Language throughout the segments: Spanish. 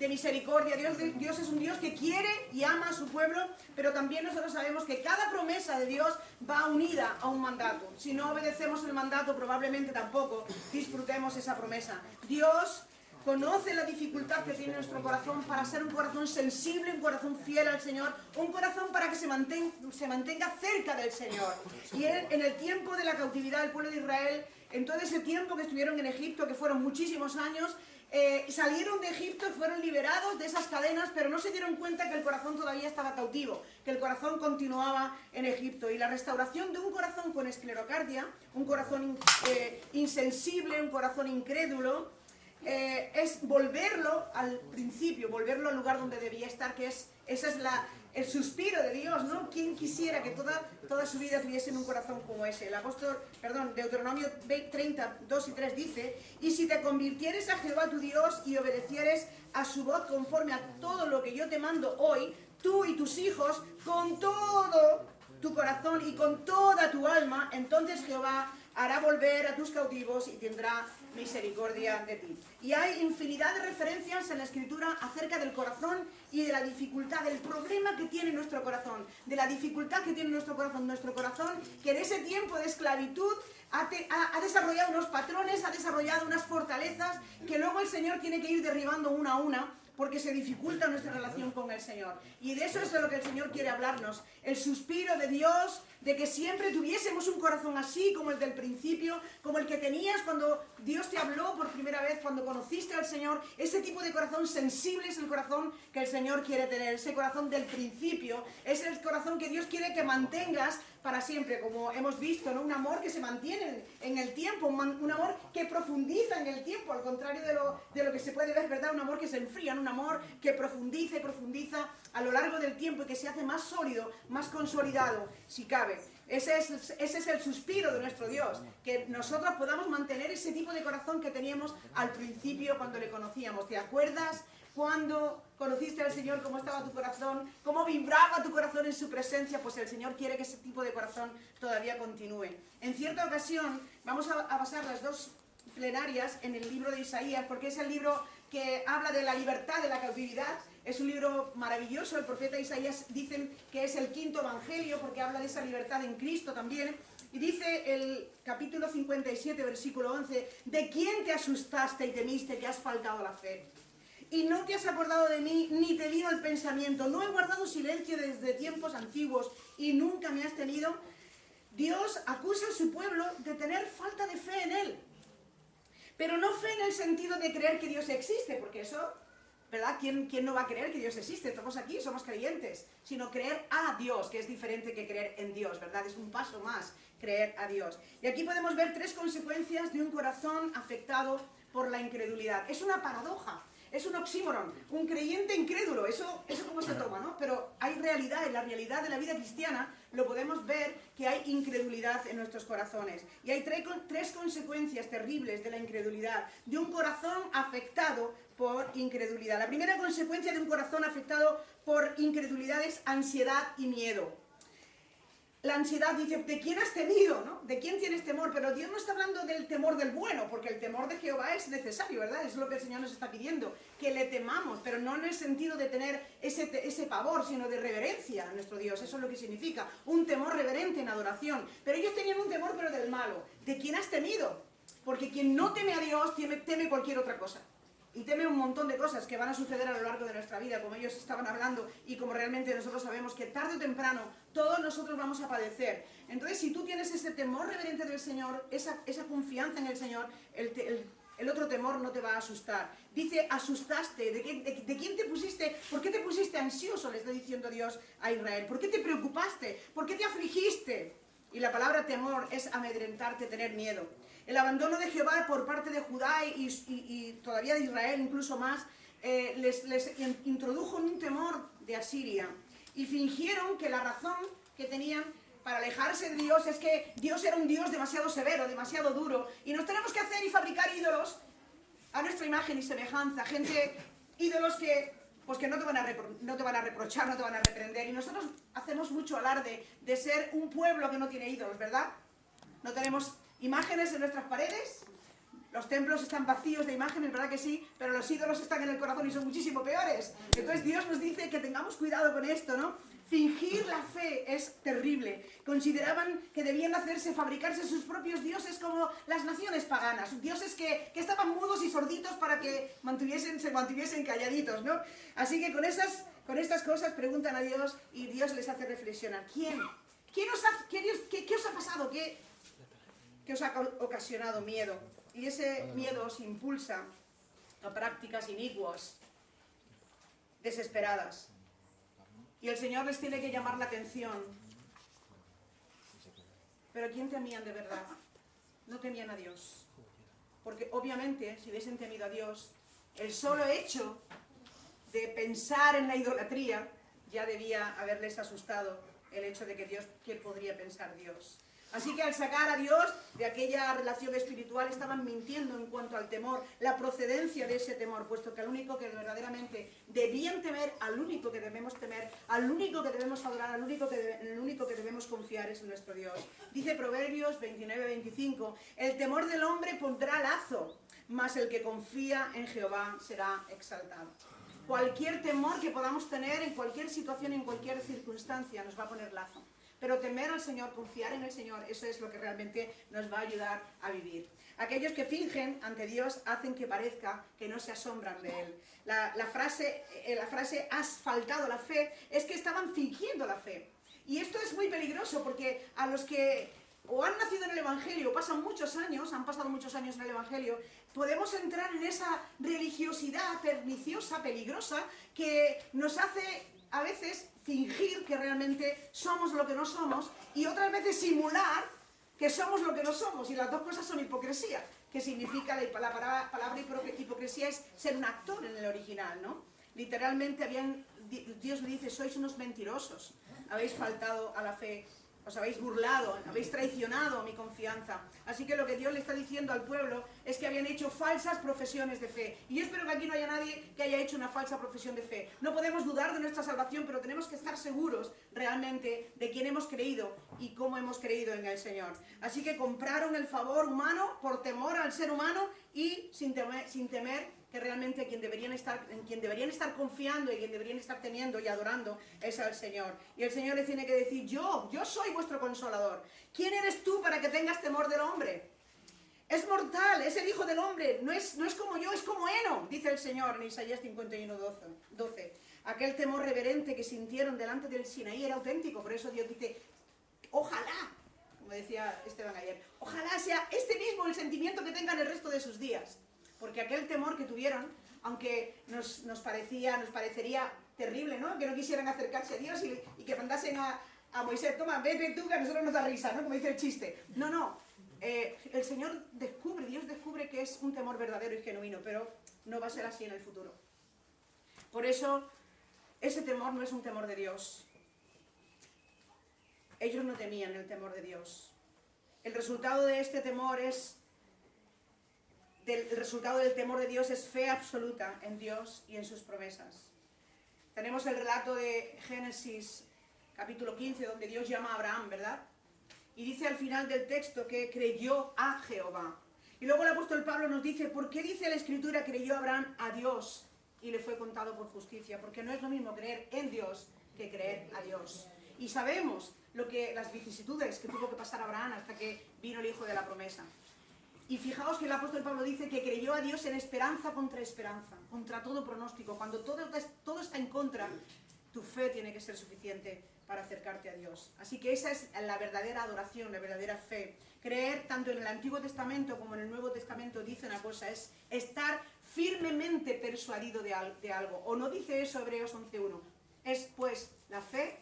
de misericordia. Dios es un Dios que quiere y ama a su pueblo, pero también nosotros sabemos que cada promesa de Dios va unida a un mandato. Si no obedecemos el mandato, probablemente tampoco disfrutemos esa promesa. Dios conoce la dificultad que tiene nuestro corazón para ser un corazón sensible, un corazón fiel al Señor, un corazón para que se mantenga cerca del Señor. Y Él, en el tiempo de la cautividad del pueblo de Israel, en todo ese tiempo que estuvieron en Egipto, que fueron muchísimos años, salieron de Egipto y fueron liberados de esas cadenas, pero no se dieron cuenta que el corazón todavía estaba cautivo, que el corazón continuaba en Egipto. Y la restauración de un corazón con esclerocardia, un corazón insensible, un corazón incrédulo, es volverlo al principio, volverlo al lugar donde debía estar, que ese es el suspiro de Dios, ¿no? ¿Quién quisiera que toda su vida tuviesen un corazón como ese? Deuteronomio 30, 2 y 3 dice: y si te convirtieres a Jehová tu Dios y obedecieres a su voz conforme a todo lo que yo te mando hoy, tú y tus hijos, con todo tu corazón y con toda tu alma, entonces Jehová hará volver a tus cautivos y tendrá misericordia de ti. Y hay infinidad de referencias en la Escritura acerca del corazón y de la dificultad, del problema que tiene nuestro corazón, de la dificultad que tiene nuestro corazón que en ese tiempo de esclavitud ha desarrollado unos patrones, ha desarrollado unas fortalezas que luego el Señor tiene que ir derribando una a una, porque se dificulta nuestra relación con el Señor. Y de eso es de lo que el Señor quiere hablarnos. El suspiro de Dios, de que siempre tuviésemos un corazón así, como el del principio, como el que tenías cuando Dios te habló por primera vez, cuando conociste al Señor. Ese tipo de corazón sensible es el corazón que el Señor quiere tener. Ese corazón del principio es el corazón que Dios quiere que mantengas para siempre, como hemos visto, ¿no? Un amor que se mantiene en el tiempo, un amor que profundiza en el tiempo, al contrario de lo que se puede ver, ¿verdad? Un amor que se enfría, ¿no? Un amor que profundiza y profundiza a lo largo del tiempo y que se hace más sólido, más consolidado, si cabe. Ese es el suspiro de nuestro Dios, que nosotros podamos mantener ese tipo de corazón que teníamos al principio cuando le conocíamos. ¿Te acuerdas cuando conociste al Señor, cómo estaba tu corazón, cómo vibraba tu corazón en su presencia? Pues el Señor quiere que ese tipo de corazón todavía continúe. En cierta ocasión vamos a basar las dos plenarias en el libro de Isaías, porque es el libro que habla de la libertad de la cautividad. Es un libro maravilloso. El profeta Isaías dicen que es el quinto evangelio, porque habla de esa libertad en Cristo también. Y dice el capítulo 57, versículo 11: ¿de quién te asustaste y temiste que has faltado la fe? Y no te has acordado de mí, ni te vino el pensamiento. No he guardado silencio desde tiempos antiguos y nunca me has tenido. Dios acusa a su pueblo de tener falta de fe en Él. Pero no fe en el sentido de creer que Dios existe, porque eso, ¿verdad? ¿Quién no va a creer que Dios existe? Estamos aquí, somos creyentes. Sino creer a Dios, que es diferente que creer en Dios, ¿verdad? Es un paso más, creer a Dios. Y aquí podemos ver tres consecuencias de un corazón afectado por la incredulidad. Es una paradoja. Es un oxímoron, un creyente incrédulo, eso cómo se toma, ¿no? Pero hay realidad, en la realidad de la vida cristiana lo podemos ver que hay incredulidad en nuestros corazones. Y hay tres consecuencias terribles de la incredulidad, de un corazón afectado por incredulidad. La primera consecuencia de un corazón afectado por incredulidad es ansiedad y miedo. La ansiedad dice, ¿de quién has temido? ¿No? ¿De quién tienes temor? Pero Dios no está hablando del temor del bueno, porque el temor de Jehová es necesario, ¿verdad? Es lo que el Señor nos está pidiendo, que le temamos, pero no en el sentido de tener ese pavor, sino de reverencia a nuestro Dios. Eso es lo que significa, un temor reverente en adoración. Pero ellos tenían un temor, pero del malo. ¿De quién has temido? Porque quien no teme a Dios, teme cualquier otra cosa. Y teme un montón de cosas que van a suceder a lo largo de nuestra vida, como ellos estaban hablando y como realmente nosotros sabemos que tarde o temprano todos nosotros vamos a padecer. Entonces, si tú tienes ese temor reverente del Señor, esa confianza en el Señor, el otro temor no te va a asustar. Dice, asustaste. ¿De quién te pusiste? ¿Por qué te pusiste ansioso? Le está diciendo Dios a Israel. ¿Por qué te preocupaste? ¿Por qué te afligiste? Y la palabra temor es amedrentarte, tener miedo. El abandono de Jehová por parte de Judá y todavía de Israel, incluso más, les introdujo en un temor de Asiria. Y fingieron que la razón que tenían para alejarse de Dios es que Dios era un Dios demasiado severo, demasiado duro. Y nos tenemos que hacer y fabricar ídolos a nuestra imagen y semejanza. Ídolos que no te van a reprochar, no te van a reprender. Y nosotros hacemos mucho alarde de ser un pueblo que no tiene ídolos, ¿verdad? No tenemos imágenes en nuestras paredes, Los templos están vacíos de imágenes, ¿verdad que sí? Pero los ídolos están en el corazón y son muchísimo peores. Entonces Dios nos dice que tengamos cuidado con esto, ¿no? Fingir la fe es terrible. Consideraban que debían fabricarse sus propios dioses como las naciones paganas. Dioses que estaban mudos y sorditos para que se mantuviesen calladitos, ¿no? Así que con estas cosas preguntan a Dios y Dios les hace reflexionar. ¿Qué os ha pasado? ¿Qué os ha ocasionado miedo? Y ese miedo os impulsa a prácticas inicuas, desesperadas. Y el Señor les tiene que llamar la atención. Pero ¿quién temían de verdad? No temían a Dios. Porque obviamente, si hubiesen temido a Dios, el solo hecho de pensar en la idolatría ya debía haberles asustado el hecho de que Dios, ¿qué podría pensar Dios? Así que al sacar a Dios de aquella relación espiritual estaban mintiendo en cuanto al temor, la procedencia de ese temor, puesto que al único que verdaderamente debían temer, al único que debemos temer, al único que debemos adorar, el único que debemos confiar es en nuestro Dios. Dice Proverbios 29-25, el temor del hombre pondrá lazo, mas el que confía en Jehová será exaltado. Cualquier temor que podamos tener en cualquier situación, en cualquier circunstancia, nos va a poner lazo. Pero temer al Señor, confiar en el Señor, eso es lo que realmente nos va a ayudar a vivir. Aquellos que fingen ante Dios hacen que parezca que no se asombran de Él. La frase has faltado la fe es que estaban fingiendo la fe. Y esto es muy peligroso porque a los que o han nacido en el Evangelio, han pasado muchos años en el Evangelio, podemos entrar en esa religiosidad perniciosa, peligrosa, que nos hace a veces fingir que realmente somos lo que no somos y otras veces simular que somos lo que no somos. Y las dos cosas son hipocresía, que significa, la palabra hipocresía es ser un actor en el original, ¿no? Literalmente Dios le dice, sois unos mentirosos, habéis faltado a la fe, os habéis burlado, habéis traicionado mi confianza. Así que lo que Dios le está diciendo al pueblo es que habían hecho falsas profesiones de fe. Y yo espero que aquí no haya nadie que haya hecho una falsa profesión de fe. No podemos dudar de nuestra salvación, pero tenemos que estar seguros realmente de quién hemos creído y cómo hemos creído en el Señor. Así que compraron el favor humano por temor al ser humano y sin temer que realmente en quien deberían estar confiando y quien deberían estar teniendo y adorando es al Señor. Y el Señor les tiene que decir, yo soy vuestro consolador. ¿Quién eres tú para que tengas temor del hombre? Es mortal, es el hijo del hombre, no es como yo, es como heno, dice el Señor en Isaías 51:12. Aquel temor reverente que sintieron delante del Sinaí era auténtico, por eso Dios dice, ojalá, como decía Esteban ayer, ojalá sea este mismo el sentimiento que tengan el resto de sus días. Porque aquel temor que tuvieron, aunque nos parecería terrible, ¿no? Que no quisieran acercarse a Dios y que mandasen a Moisés, toma, vete tú, que a nosotros nos da risa, ¿no? Como dice el chiste. No. El Señor Dios descubre que es un temor verdadero y genuino, pero no va a ser así en el futuro. Por eso, ese temor no es un temor de Dios. Ellos no temían el temor de Dios. El resultado de este temor el resultado del temor de Dios es fe absoluta en Dios y en sus promesas. Tenemos el relato de Génesis capítulo 15, donde Dios llama a Abraham, ¿verdad? Y dice al final del texto que creyó a Jehová. Y luego el apóstol Pablo nos dice, ¿por qué dice la Escritura creyó Abraham a Dios y le fue contado por justicia? Porque no es lo mismo creer en Dios que creer a Dios. Y sabemos las vicisitudes que tuvo que pasar Abraham hasta que vino el hijo de la promesa. Y fijaos que el apóstol Pablo dice que creyó a Dios en esperanza, contra todo pronóstico. Cuando todo está en contra, tu fe tiene que ser suficiente para acercarte a Dios. Así que esa es la verdadera adoración, la verdadera fe. Creer tanto en el Antiguo Testamento como en el Nuevo Testamento dice una cosa, es estar firmemente persuadido de algo. ¿O no dice eso Hebreos 11:1? Es pues la fe,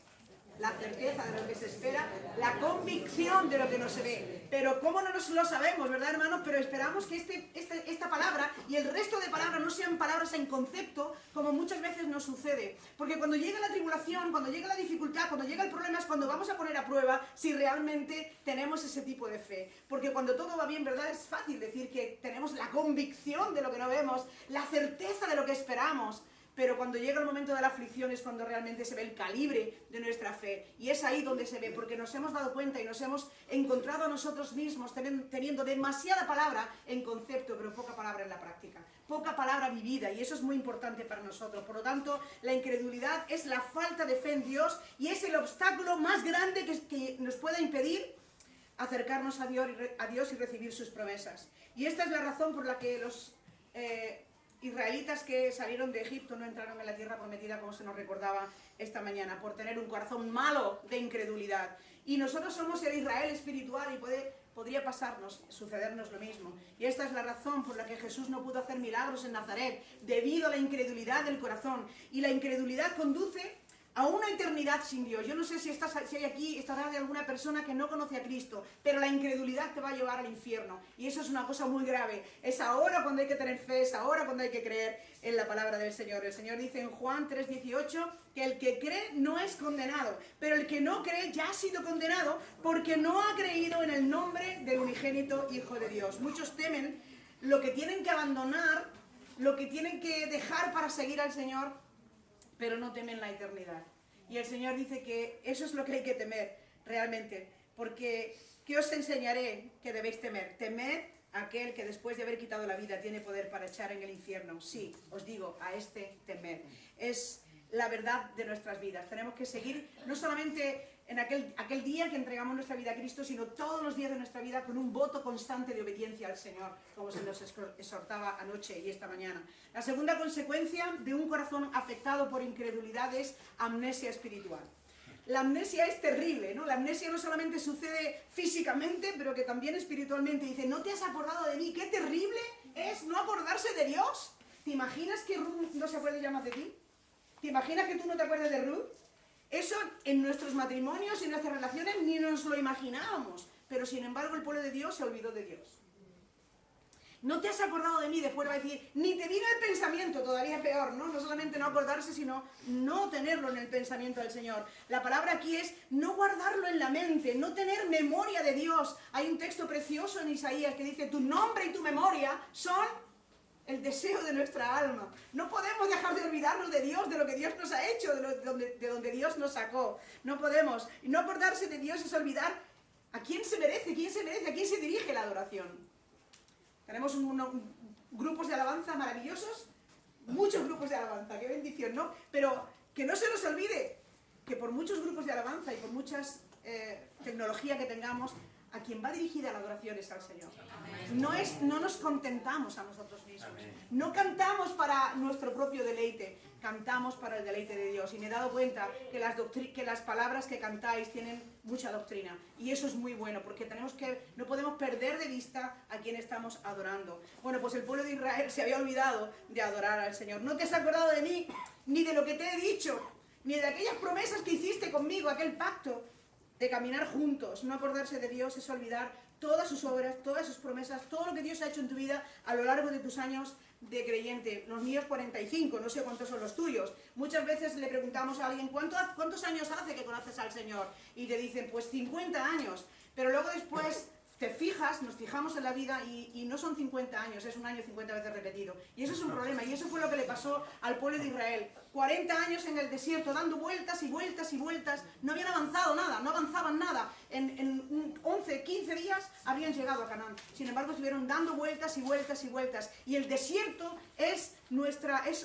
la certeza de lo que se espera, la convicción de lo que no se ve. Pero ¿cómo no nos lo sabemos, verdad, hermanos? Pero esperamos que esta palabra y el resto de palabras no sean palabras en concepto, como muchas veces nos sucede. Porque cuando llega la tribulación, cuando llega la dificultad, cuando llega el problema, es cuando vamos a poner a prueba si realmente tenemos ese tipo de fe. Porque cuando todo va bien, ¿verdad? Es fácil decir que tenemos la convicción de lo que no vemos, la certeza de lo que esperamos. pero cuando llega el momento de la aflicción es cuando realmente se ve el calibre de nuestra fe. Y es ahí donde se ve, porque nos hemos dado cuenta y nos hemos encontrado a nosotros mismos teniendo demasiada palabra en concepto, pero poca palabra en la práctica. Poca palabra vivida, y eso es muy importante para nosotros. Por lo tanto, la incredulidad es la falta de fe en Dios y es el obstáculo más grande que nos pueda impedir acercarnos a Dios y recibir sus promesas. Y esta es la razón por la que los israelitas que salieron de Egipto no entraron en la tierra prometida, como se nos recordaba esta mañana, por tener un corazón malo de incredulidad. Y nosotros somos el Israel espiritual y podría sucedernos lo mismo. Y esta es la razón por la que Jesús no pudo hacer milagros en Nazaret, debido a la incredulidad del corazón. Y la incredulidad conduce a una eternidad sin Dios. Yo no sé si hay aquí, estará de alguna persona que no conoce a Cristo, pero la incredulidad te va a llevar al infierno. Y eso es una cosa muy grave. Es ahora cuando hay que tener fe, es ahora cuando hay que creer en la palabra del Señor. El Señor dice en Juan 3:18 que el que cree no es condenado, pero el que no cree ya ha sido condenado porque no ha creído en el nombre del unigénito Hijo de Dios. Muchos temen lo que tienen que abandonar, lo que tienen que dejar para seguir al Señor, pero no temen la eternidad. Y el Señor dice que eso es lo que hay que temer realmente, porque ¿qué os enseñaré que debéis temer? Temed a aquel que después de haber quitado la vida tiene poder para echar en el infierno. Sí, os digo, a este temer. Es la verdad de nuestras vidas. Tenemos que seguir no solamente en aquel día que entregamos nuestra vida a Cristo, sino todos los días de nuestra vida con un voto constante de obediencia al Señor, como se nos exhortaba anoche y esta mañana. La segunda consecuencia de un corazón afectado por incredulidad es amnesia espiritual. La amnesia es terrible, ¿no? La amnesia no solamente sucede físicamente, pero que también espiritualmente. Dice, ¿no te has acordado de mí? ¡Qué terrible es no acordarse de Dios! ¿Te imaginas que Ruth no se acuerde ya más de ti? ¿Te imaginas que tú no te acuerdes de Ruth? Eso en nuestros matrimonios y en nuestras relaciones ni nos lo imaginábamos, pero sin embargo el pueblo de Dios se olvidó de Dios. No te has acordado de mí, después va a decir, ni te vino el pensamiento, todavía peor, ¿no? No solamente no acordarse, sino no tenerlo en el pensamiento del Señor. La palabra aquí es no guardarlo en la mente, no tener memoria de Dios. Hay un texto precioso en Isaías que dice, tu nombre y tu memoria son el deseo de nuestra alma. No podemos dejar de olvidarnos de Dios, de lo que Dios nos ha hecho, de donde Dios nos sacó. No podemos. Y no acordarse de Dios es olvidar a quién se merece, a quién se dirige la adoración. Tenemos grupos de alabanza maravillosos, muchos grupos de alabanza, qué bendición, ¿no? Pero que no se nos olvide que por muchos grupos de alabanza y por muchas tecnología que tengamos, a quien va dirigida la adoración es al Señor. No nos contentamos a nosotros mismos. No cantamos para nuestro propio deleite, cantamos para el deleite de Dios. Y me he dado cuenta que las palabras que cantáis tienen mucha doctrina. Y eso es muy bueno, porque no podemos perder de vista a quien estamos adorando. Bueno, pues el pueblo de Israel se había olvidado de adorar al Señor. No te has acordado de mí, ni de lo que te he dicho, ni de aquellas promesas que hiciste conmigo, aquel pacto de caminar juntos. No acordarse de Dios es olvidar todas sus obras, todas sus promesas, todo lo que Dios ha hecho en tu vida a lo largo de tus años de creyente. Los míos 45, no sé cuántos son los tuyos. Muchas veces le preguntamos a alguien, ¿cuántos años hace que conoces al Señor? Y te dicen, pues 50 años. Pero luego después nos fijamos en la vida y no son 50 años, es un año 50 veces repetido. Y eso es un problema, y eso fue lo que le pasó al pueblo de Israel. 40 años en el desierto, dando vueltas y vueltas y vueltas, no habían avanzado nada, no avanzaban nada. En 11, 15 días habían llegado a Canaán. Sin embargo, estuvieron dando vueltas y vueltas y vueltas. Y el desierto es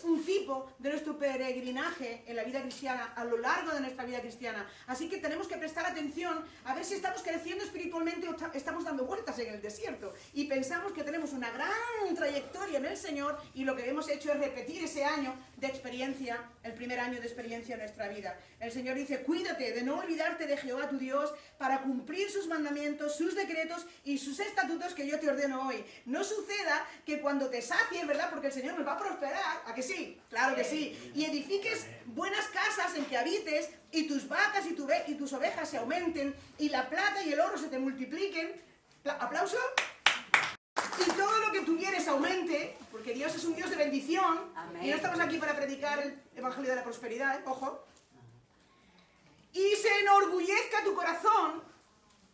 un tipo de nuestro peregrinaje en la vida cristiana, a lo largo de nuestra vida cristiana. Así que tenemos que prestar atención a ver si estamos creciendo espiritualmente o estamos dando vueltas en el desierto. Y pensamos que tenemos una gran trayectoria en el Señor y lo que hemos hecho es repetir ese año de experiencia, el primer año de experiencia en nuestra vida. El Señor dice, cuídate de no olvidarte de Jehová tu Dios para cumplir sus mandamientos, sus decretos y sus estatutos que yo te ordeno hoy. No suceda que cuando te sacies, ¿verdad? Porque el Señor nos va a prosperar, ¿a que sí? Claro que sí. Y edifiques buenas casas en que habites y tus vacas y tus ovejas se aumenten y la plata y el oro se te multipliquen. ¿Aplauso? Y todo lo que tuvieres aumente, porque Dios es un Dios de bendición. Amén. Y no estamos aquí para predicar el Evangelio de la prosperidad, ojo. Y se enorgullezca tu corazón,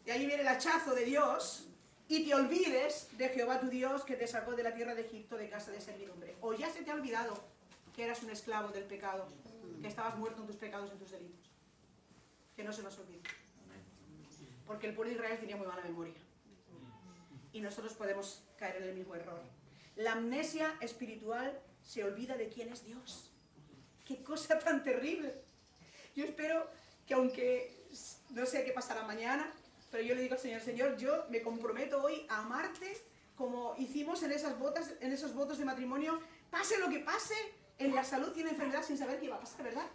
y ahí viene el hachazo de Dios, y te olvides de Jehová tu Dios que te sacó de la tierra de Egipto de casa de servidumbre. O ya se te ha olvidado que eras un esclavo del pecado, que estabas muerto en tus pecados y en tus delitos. Que no se nos olvide. Porque el pueblo de Israel tenía muy mala memoria. Y nosotros podemos caer en el mismo error. La amnesia espiritual se olvida de quién es Dios. ¡Qué cosa tan terrible! Yo espero que, aunque no sé qué pasará mañana, pero yo le digo al Señor, Señor, yo me comprometo hoy a amarte como hicimos en esos votos de matrimonio, pase lo que pase, en la salud y en la enfermedad, sin saber qué iba a pasar, ¿verdad?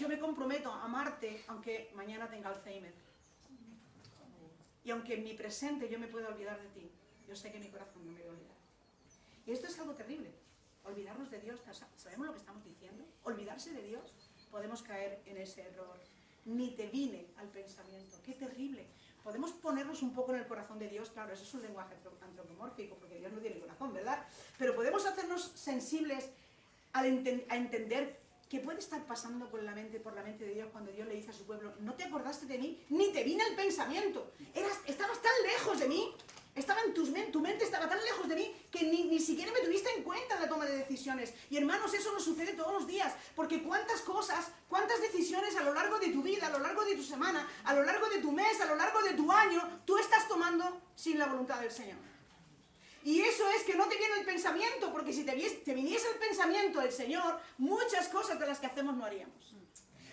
Yo me comprometo a amarte aunque mañana tenga Alzheimer. Y aunque en mi presente yo me pueda olvidar de ti, yo sé que mi corazón no me va a olvidar. Y esto es algo terrible. Olvidarnos de Dios, ¿sabemos lo que estamos diciendo? Olvidarse de Dios, podemos caer en ese error. Ni te vine al pensamiento. ¡Qué terrible! Podemos ponernos un poco en el corazón de Dios, claro, eso es un lenguaje antropomórfico, porque Dios no tiene corazón, ¿verdad? Pero podemos hacernos sensibles a entender qué puede estar pasando por la mente de Dios cuando Dios le dice a su pueblo, no te acordaste de mí, ni te vine al pensamiento. Estabas tan lejos de mí, tu mente estaba tan lejos de mí que ni siquiera me tuviste en cuenta en la toma de decisiones. Y hermanos, eso nos sucede todos los días, porque cuántas cosas, cuántas decisiones a lo largo de tu vida, a lo largo de tu semana, a lo largo de tu mes, a lo largo de tu año, tú estás tomando sin la voluntad del Señor. Y eso es que no te viene el pensamiento, porque si te viniese el pensamiento del Señor, muchas cosas de las que hacemos no haríamos.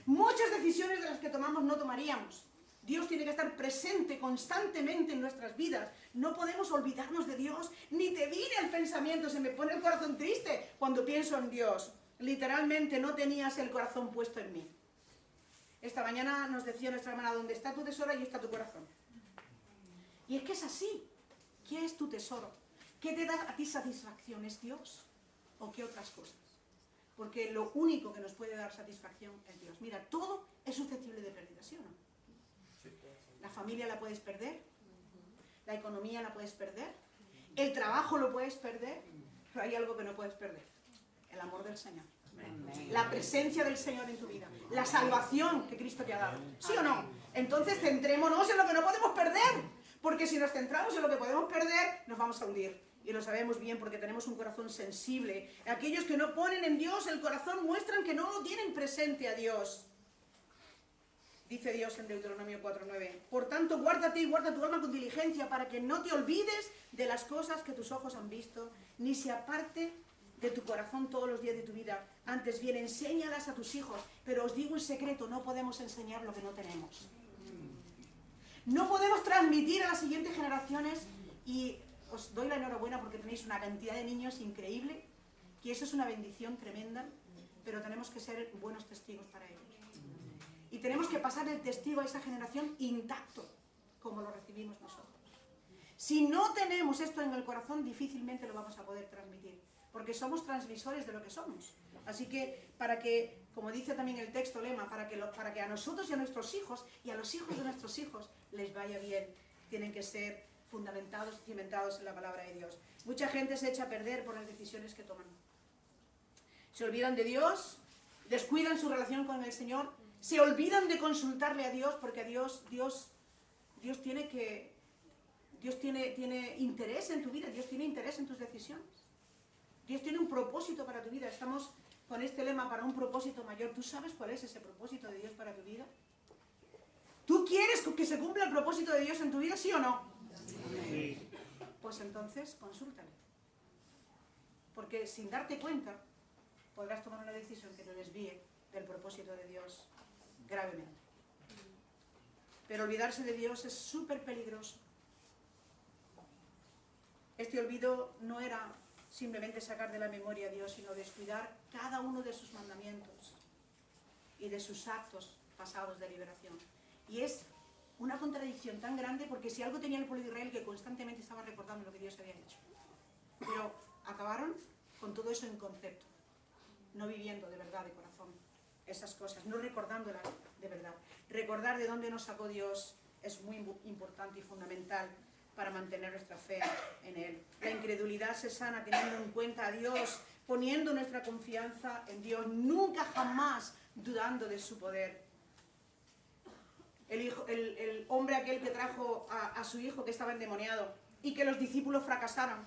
Muchas decisiones de las que tomamos no tomaríamos. Dios tiene que estar presente constantemente en nuestras vidas. No podemos olvidarnos de Dios, ni te viene el pensamiento, se me pone el corazón triste cuando pienso en Dios. Literalmente no tenías el corazón puesto en mí. Esta mañana nos decía nuestra hermana, donde está tu tesoro, ahí está tu corazón. Y es que es así. ¿Qué es tu tesoro? ¿Qué te da a ti satisfacción? ¿Es Dios? ¿O qué otras cosas? Porque lo único que nos puede dar satisfacción es Dios. Mira, todo es susceptible de pérdida, ¿sí o no? La familia la puedes perder, la economía la puedes perder, el trabajo lo puedes perder, pero hay algo que no puedes perder: el amor del Señor, la presencia del Señor en tu vida, la salvación que Cristo te ha dado, ¿sí o no? Entonces centrémonos en lo que no podemos perder, porque si nos centramos en lo que podemos perder, nos vamos a hundir. Y lo sabemos bien porque tenemos un corazón sensible. Aquellos que no ponen en Dios el corazón muestran que no tienen presente a Dios. Dice Dios en Deuteronomio 4:9, por tanto, guárdate y guarda tu alma con diligencia para que no te olvides de las cosas que tus ojos han visto, ni se aparte de tu corazón todos los días de tu vida. Antes bien, enséñalas a tus hijos. Pero os digo un secreto, no podemos enseñar lo que no tenemos. No podemos transmitir a las siguientes generaciones, y os doy la enhorabuena porque tenéis una cantidad de niños increíble, que eso es una bendición tremenda, pero tenemos que ser buenos testigos para ellos. Y tenemos que pasar el testigo a esa generación intacto, como lo recibimos nosotros. Si no tenemos esto en el corazón, difícilmente lo vamos a poder transmitir, porque somos transmisores de lo que somos. Así que, para que, como dice también el texto lema, para que a nosotros y a nuestros hijos, y a los hijos de nuestros hijos, les vaya bien, tienen que ser fundamentados, cimentados en la palabra de Dios. Mucha gente se echa a perder por las decisiones que toman. Se olvidan de Dios, descuidan su relación con el Señor, se olvidan de consultarle a Dios, porque a Dios tiene interés en tu vida, Dios tiene interés en tus decisiones. Dios tiene un propósito para tu vida. Estamos con este lema, para un propósito mayor. ¿Tú sabes cuál es ese propósito de Dios para tu vida? ¿Tú quieres que se cumpla el propósito de Dios en tu vida, sí o no? Sí. Pues entonces, consúltale. Porque sin darte cuenta, podrás tomar una decisión que te desvíe del propósito de Dios gravemente. Pero olvidarse de Dios es súper peligroso. Este olvido no era simplemente sacar de la memoria a Dios, sino descuidar cada uno de sus mandamientos y de sus actos pasados de liberación. Y es una contradicción tan grande, porque si algo tenía el pueblo de Israel, que constantemente estaba recordando lo que Dios había hecho. Pero acabaron con todo eso en concepto, no viviendo de verdad, de corazón, esas cosas, no recordándolas de verdad. Recordar de dónde nos sacó Dios es muy importante y fundamental para mantener nuestra fe en Él. La incredulidad se sana teniendo en cuenta a Dios, poniendo nuestra confianza en Dios, nunca jamás dudando de su poder. El hombre aquel que trajo a su hijo que estaba endemoniado y que los discípulos fracasaron.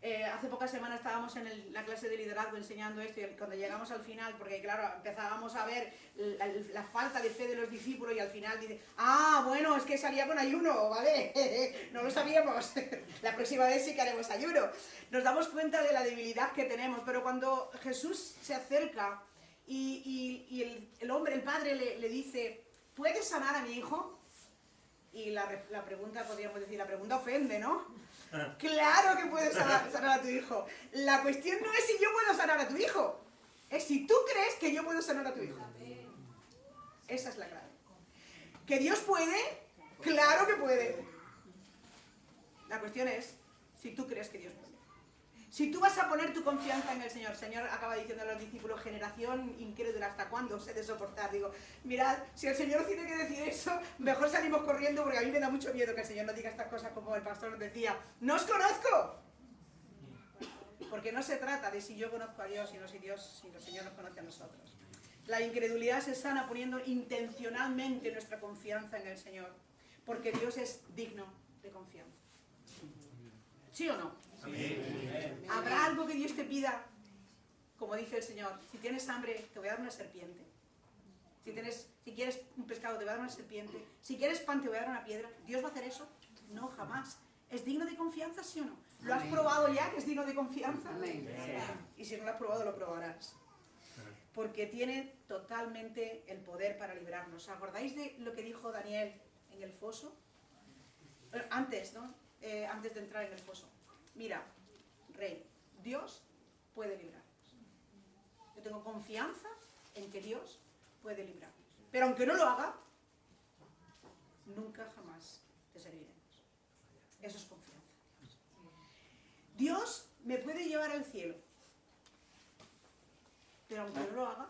Hace pocas semanas estábamos en la clase de liderazgo enseñando esto y cuando llegamos al final, porque claro, empezábamos a ver la falta de fe de los discípulos y al final dice, bueno, es que salía con ayuno, ¿vale? No lo sabíamos. La próxima vez sí que haremos ayuno. Nos damos cuenta de la debilidad que tenemos, pero cuando Jesús se acerca y el hombre, el padre le dice, ¿puedes sanar a mi hijo? Y la pregunta, podríamos decir, la pregunta ofende, ¿no? Claro que puedes sanar a tu hijo. La cuestión no es si yo puedo sanar a tu hijo, es si tú crees que yo puedo sanar a tu hijo. Esa es la clave. ¿Que Dios puede? Claro que puede. La cuestión es si tú crees que Dios puede. Si tú vas a poner tu confianza en el Señor. El Señor acaba diciendo a los discípulos, generación incrédula, ¿hasta cuándo os he de soportar? Digo, mirad, si el Señor tiene que decir eso, mejor salimos corriendo, porque a mí me da mucho miedo que el Señor nos diga estas cosas como el pastor nos decía, ¡no os conozco! Porque no se trata de si yo conozco a Dios, sino si el Señor nos conoce a nosotros. La incredulidad se sana poniendo intencionalmente nuestra confianza en el Señor, porque Dios es digno de confianza. ¿Sí o no? Amén. ¿Habrá algo que Dios te pida? Como dice el Señor, si tienes hambre, te voy a dar una serpiente. Si quieres un pescado, te voy a dar una serpiente. Si quieres pan, te voy a dar una piedra. ¿Dios va a hacer eso? No, jamás. ¿Es digno de confianza, sí o no? ¿Lo has probado ya, que es digno de confianza? Amén. Y si no lo has probado, lo probarás. Porque tiene totalmente el poder para librarnos. ¿Os acordáis de lo que dijo Daniel en el foso? Antes, ¿no? Antes de entrar en el foso. Mira, Rey, Dios puede librarnos. Yo tengo confianza en que Dios puede librarnos. Pero aunque no lo haga, nunca jamás te serviremos. Eso es confianza. Dios me puede llevar al cielo. Pero aunque no lo haga,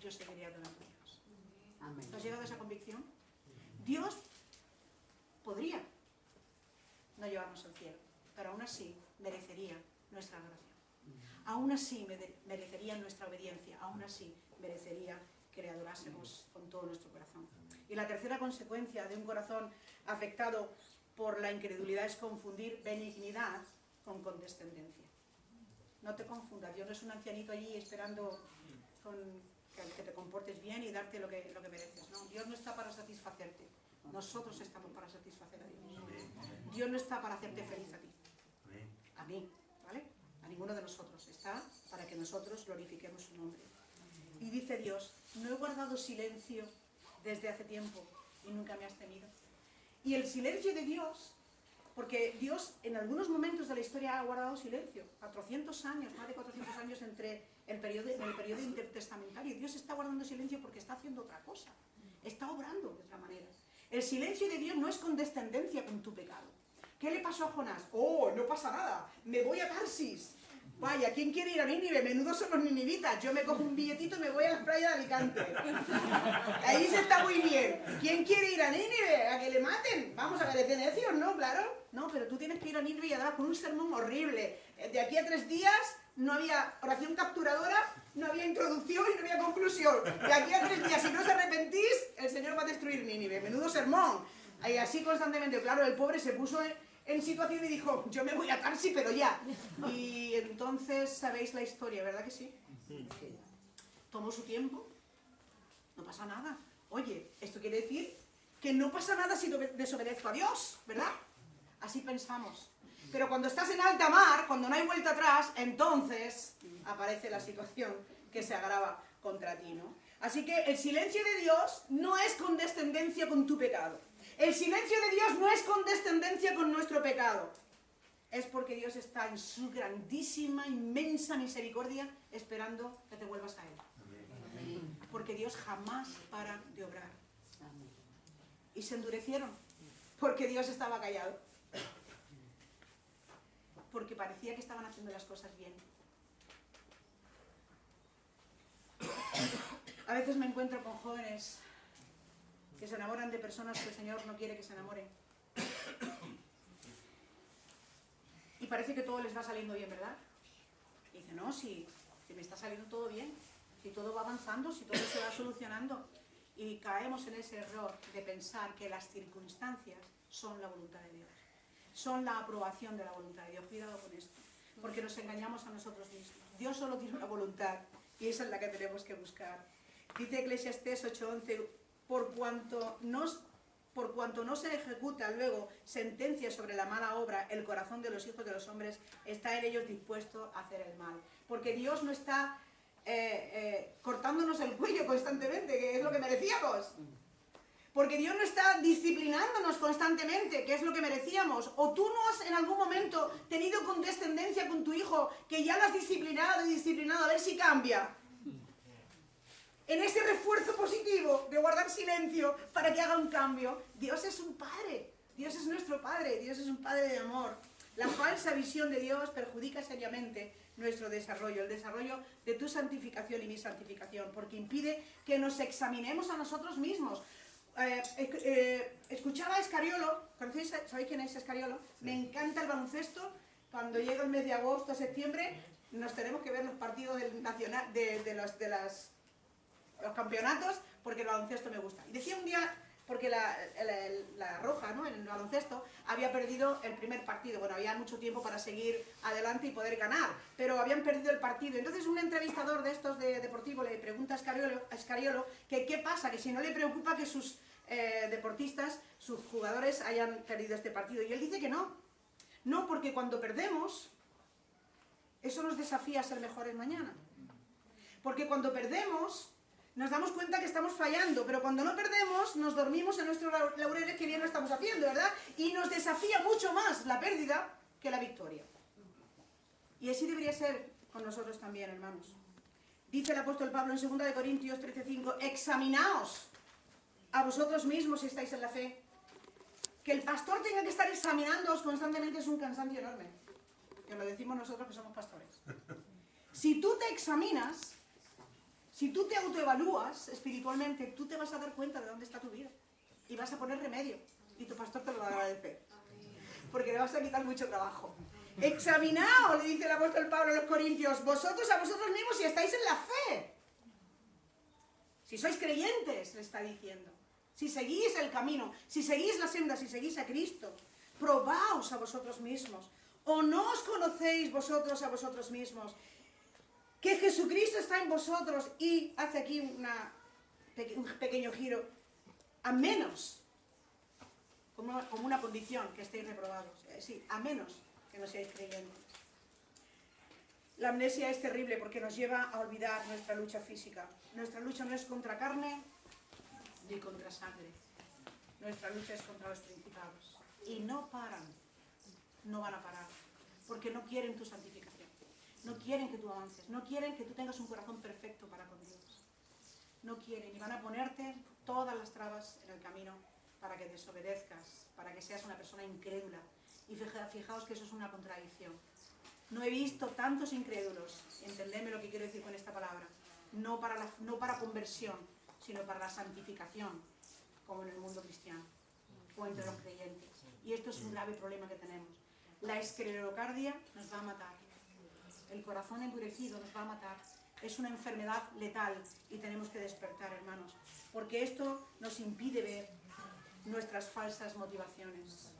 yo seguiría adorando a Dios. Amén. ¿Has llegado a esa convicción? Dios podría no llevarnos al cielo, pero aún así merecería nuestra adoración. Aún así merecería nuestra obediencia. Aún así merecería que le adorásemos con todo nuestro corazón. Y la tercera consecuencia de un corazón afectado por la incredulidad es confundir benignidad con condescendencia. No te confundas, Dios no es un ancianito allí esperando que te comportes bien y darte lo que mereces. No, Dios no está para satisfacerte. Nosotros estamos para satisfacer a Dios. Dios no está para hacerte feliz a ti. A mí, ¿vale? A ninguno de nosotros. Está para que nosotros glorifiquemos su nombre. Y dice Dios, no he guardado silencio desde hace tiempo y nunca me has temido. Y el silencio de Dios, porque Dios en algunos momentos de la historia ha guardado silencio, 400 años, más de 400 años en el periodo intertestamentario. Dios está guardando silencio porque está haciendo otra cosa, está obrando de otra manera. El silencio de Dios no es condescendencia con tu pecado. ¿Qué le pasó a Jonás? Oh, no pasa nada, me voy a Tarsis. Vaya, ¿quién quiere ir a Nínive? Menudos son los ninivitas. Yo me cojo un billetito y me voy a las playas de Alicante. Ahí se está muy bien. ¿Quién quiere ir a Nínive? ¿A que le maten? Vamos a ver, ¿es de necios? ¿No? Claro. No, pero tú tienes que ir a Nínive y además con un sermón horrible. De aquí a 3 días no había oración capturadora, no había introducción y no había conclusión. De aquí a 3 días, si no os arrepentís, el Señor va a destruir Nínive. Menudo sermón. Y así constantemente. Claro, el pobre se puso en situación y dijo, yo me voy a Tarsis, pero ya. Y entonces sabéis la historia, ¿verdad que sí? Tomó su tiempo, no pasa nada. Oye, esto quiere decir que no pasa nada si desobedezco a Dios, ¿verdad? Así pensamos. Pero cuando estás en alta mar, cuando no hay vuelta atrás, entonces aparece la situación que se agrava contra ti, ¿no? Así que el silencio de Dios no es condescendencia con tu pecado. El silencio de Dios no es condescendencia con nuestro pecado. Es porque Dios está en su grandísima, inmensa misericordia esperando que te vuelvas a Él. Amén. Porque Dios jamás para de obrar. Amén. Y se endurecieron porque Dios estaba callado. Porque parecía que estaban haciendo las cosas bien. A veces me encuentro con jóvenes que se enamoran de personas que el Señor no quiere que se enamoren. Y parece que todo les va saliendo bien, ¿verdad? Y dice, no, si me está saliendo todo bien, si todo va avanzando, si todo se va solucionando. Y caemos en ese error de pensar que las circunstancias son la voluntad de Dios. son la aprobación de la voluntad de Dios. Cuidado con esto, porque nos engañamos a nosotros mismos. Dios solo tiene una voluntad y esa es la que tenemos que buscar. Dice Eclesiastés 8:11, por cuanto no se ejecuta luego sentencia sobre la mala obra, el corazón de los hijos de los hombres está en ellos dispuesto a hacer el mal. Porque Dios no está cortándonos el cuello constantemente, que es lo que merecíamos. Porque Dios no está disciplinándonos constantemente, que es lo que merecíamos. O tú no has en algún momento tenido condescendencia con tu hijo, que ya lo has disciplinado y disciplinado, a ver si cambia. En ese refuerzo positivo de guardar silencio para que haga un cambio. Dios es un Padre, Dios es nuestro Padre, Dios es un Padre de amor. La falsa visión de Dios perjudica seriamente nuestro desarrollo, el desarrollo de tu santificación y mi santificación, porque impide que nos examinemos a nosotros mismos. Escuchaba a Escariolo, ¿sabéis quién es Escariolo? Me encanta el baloncesto. Cuando llega el mes de agosto, septiembre, nos tenemos que ver los partidos del nacional, de los campeonatos, porque el baloncesto me gusta. Y decía un día, porque la Roja, ¿no?, en el baloncesto, había perdido el primer partido. Bueno, había mucho tiempo para seguir adelante y poder ganar, pero habían perdido el partido. Entonces un entrevistador de estos de deportivo le pregunta a Escariolo que qué pasa, que si no le preocupa que sus deportistas, sus jugadores hayan perdido este partido. Y él dice que no. No, porque cuando perdemos, eso nos desafía a ser mejores mañana. Porque cuando perdemos, nos damos cuenta que estamos fallando, pero cuando no perdemos, nos dormimos en nuestros laureles que bien lo estamos haciendo, ¿verdad? Y nos desafía mucho más la pérdida que la victoria. Y así debería ser con nosotros también, hermanos. Dice el apóstol Pablo en 2 Corintios 13:5, examinaos a vosotros mismos si estáis en la fe. Que el pastor tenga que estar examinándoos constantemente es un cansancio enorme. Que lo decimos nosotros que somos pastores. Si tú te examinas, si tú te autoevalúas espiritualmente, tú te vas a dar cuenta de dónde está tu vida. Y vas a poner remedio. Y tu pastor te lo va a agradecer. Porque le vas a quitar mucho trabajo. Examinaos, le dice el apóstol Pablo a los Corintios, vosotros a vosotros mismos si estáis en la fe. Si sois creyentes, le está diciendo. Si seguís el camino, si seguís la senda, si seguís a Cristo, probaos a vosotros mismos. ¿O no os conocéis vosotros a vosotros mismos? Que Jesucristo está en vosotros y hace aquí un pequeño giro. A menos, como una condición, que estéis reprobados. Sí, a menos que no seáis creyentes. La amnesia es terrible porque nos lleva a olvidar nuestra lucha física. Nuestra lucha no es contra carne ni contra sangre. Nuestra lucha es contra los principados. Y no paran, no van a parar, porque no quieren tu santificación. No quieren que tú avances, no quieren que tú tengas un corazón perfecto para con Dios. No quieren y van a ponerte todas las trabas en el camino para que desobedezcas, para que seas una persona incrédula. Y fijaos que eso es una contradicción. No he visto tantos incrédulos, entendedme lo que quiero decir con esta palabra, no para conversión, sino para la santificación, como en el mundo cristiano, o entre los creyentes. Y esto es un grave problema que tenemos. La esclerocardia nos va a matar. El corazón endurecido nos va a matar. Es una enfermedad letal y tenemos que despertar, hermanos, porque esto nos impide ver nuestras falsas motivaciones.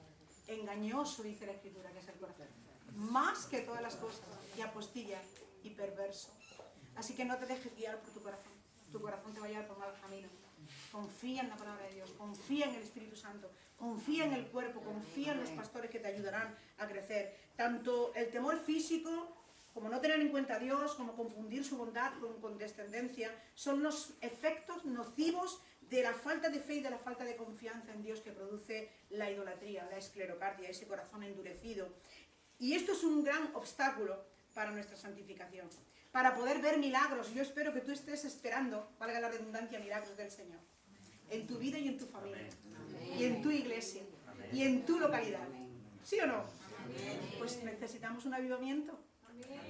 Engañoso, dice la Escritura, que es el corazón, más que todas las cosas, y apostilla y perverso. Así que no te dejes guiar por tu corazón. Tu corazón te va a llevar por mal camino. Confía en la palabra de Dios, confía en el Espíritu Santo, confía en el cuerpo, confía en los pastores que te ayudarán a crecer. Tanto el temor físico, como no tener en cuenta a Dios, como confundir su bondad con condescendencia, son los efectos nocivos de la falta de fe y de la falta de confianza en Dios que produce la idolatría, la esclerocardia, ese corazón endurecido. Y esto es un gran obstáculo para nuestra santificación, para poder ver milagros. Yo espero que tú estés esperando, valga la redundancia, milagros del Señor, en tu vida y en tu familia, y en tu iglesia, y en tu localidad. ¿Sí o no? Pues necesitamos un avivamiento.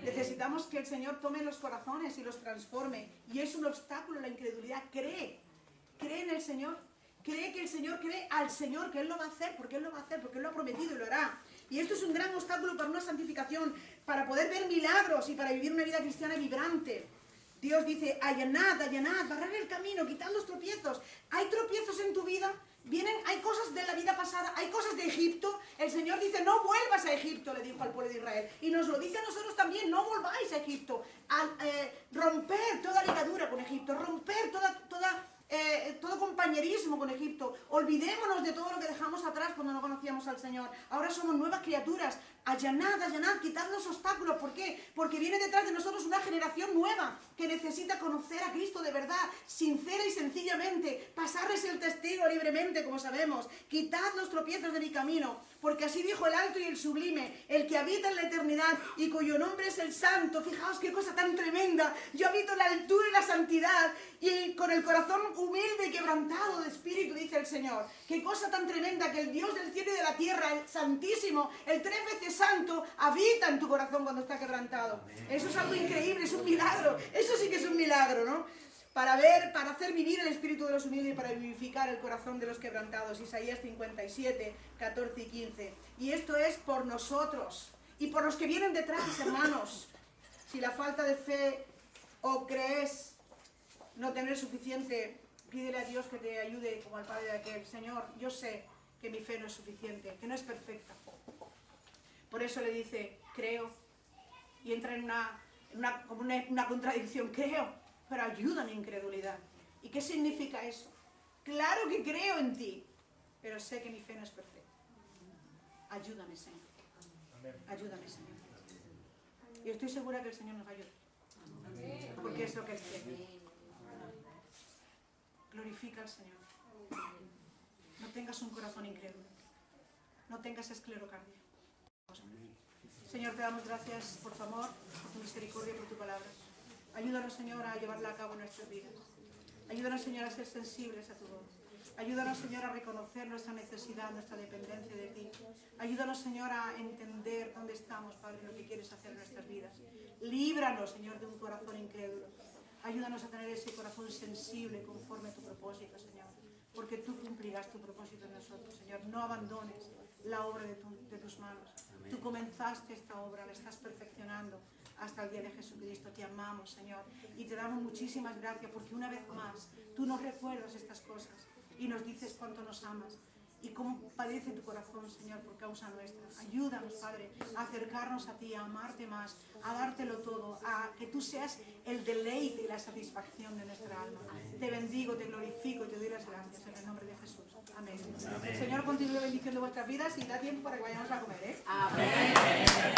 Necesitamos que el Señor tome los corazones y los transforme. Y es un obstáculo la incredulidad. Cree en el Señor. Cree que el Señor, cree al Señor que Él lo va a hacer, porque Él lo va a hacer, porque Él lo ha prometido y lo hará. Y esto es un gran obstáculo para una santificación, para poder ver milagros y para vivir una vida cristiana vibrante. Dios dice, allanad, barrer el camino, quitad los tropiezos. ¿Hay tropiezos en tu vida? Hay cosas de la vida pasada, hay cosas de Egipto. El Señor dice, no vuelvas a Egipto, le dijo al pueblo de Israel. Y nos lo dice a nosotros también, no volváis a Egipto. Romper toda ligadura con Egipto, romper todo compañerismo con Egipto. Olvidémonos de todo lo que dejamos atrás cuando no conocíamos al Señor. Ahora somos nuevas criaturas. Allanad, quitad los obstáculos. ¿Por qué? Porque viene detrás de nosotros una generación nueva que necesita conocer a Cristo de verdad, sincera y sencillamente, pasarles el testigo libremente, como sabemos. Quitad los tropiezos de mi camino, porque así dijo el alto y el sublime, el que habita en la eternidad y cuyo nombre es el Santo. Fijaos qué cosa tan tremenda. Yo habito en la altura y la santidad y con el corazón humilde y quebrantado de espíritu, dice el Señor. Qué cosa tan tremenda que el Dios del cielo y de la tierra, el Santísimo, el 3 veces Santo, habita en tu corazón cuando está quebrantado. Eso es algo increíble, es un milagro. Eso sí que es un milagro, ¿no? Para hacer vivir el espíritu de los humildes y para vivificar el corazón de los quebrantados. Isaías 57, 14 y 15. Y esto es por nosotros y por los que vienen detrás, hermanos. Si la falta de fe o crees no tener suficiente, pídele a Dios que te ayude como al padre de aquel. Señor, yo sé que mi fe no es suficiente, que no es perfecta. Por eso le dice, creo. Y entra en una contradicción. Creo, pero ayuda a mi incredulidad. ¿Y qué significa eso? Claro que creo en ti, pero sé que mi fe no es perfecta. Ayúdame, Señor. Ayúdame, Señor. Y estoy segura que el Señor nos va a ayudar. Porque es lo que Él quiere. Glorifica al Señor. No tengas un corazón incrédulo. No tengas esclerocardia. Señor, te damos gracias por tu amor, por tu misericordia y por tu palabra. Ayúdanos, Señor, a llevarla a cabo en nuestras vidas. Ayúdanos, Señor, a ser sensibles a tu voz. Ayúdanos, Señor, a reconocer nuestra necesidad, nuestra dependencia de ti. Ayúdanos, Señor, a entender dónde estamos, Padre, lo que quieres hacer en nuestras vidas. Líbranos, Señor, de un corazón incrédulo. Ayúdanos a tener ese corazón sensible conforme a tu propósito, Señor. Porque tú cumplirás tu propósito en nosotros, Señor. No abandones la obra de tus manos. Tú comenzaste esta obra, la estás perfeccionando hasta el día de Jesucristo. Te amamos, Señor, y te damos muchísimas gracias porque una vez más tú nos recuerdas estas cosas y nos dices cuánto nos amas y cómo padece tu corazón, Señor, por causa nuestra. Ayúdanos, Padre, a acercarnos a ti, a amarte más, a dártelo todo, a que tú seas el deleite y la satisfacción de nuestra alma. Te bendigo, te glorifico y te doy las gracias en el nombre de Jesús. Amén. El Señor continúe bendiciendo vuestras vidas y da tiempo para que vayamos a comer, ¿eh? Amén.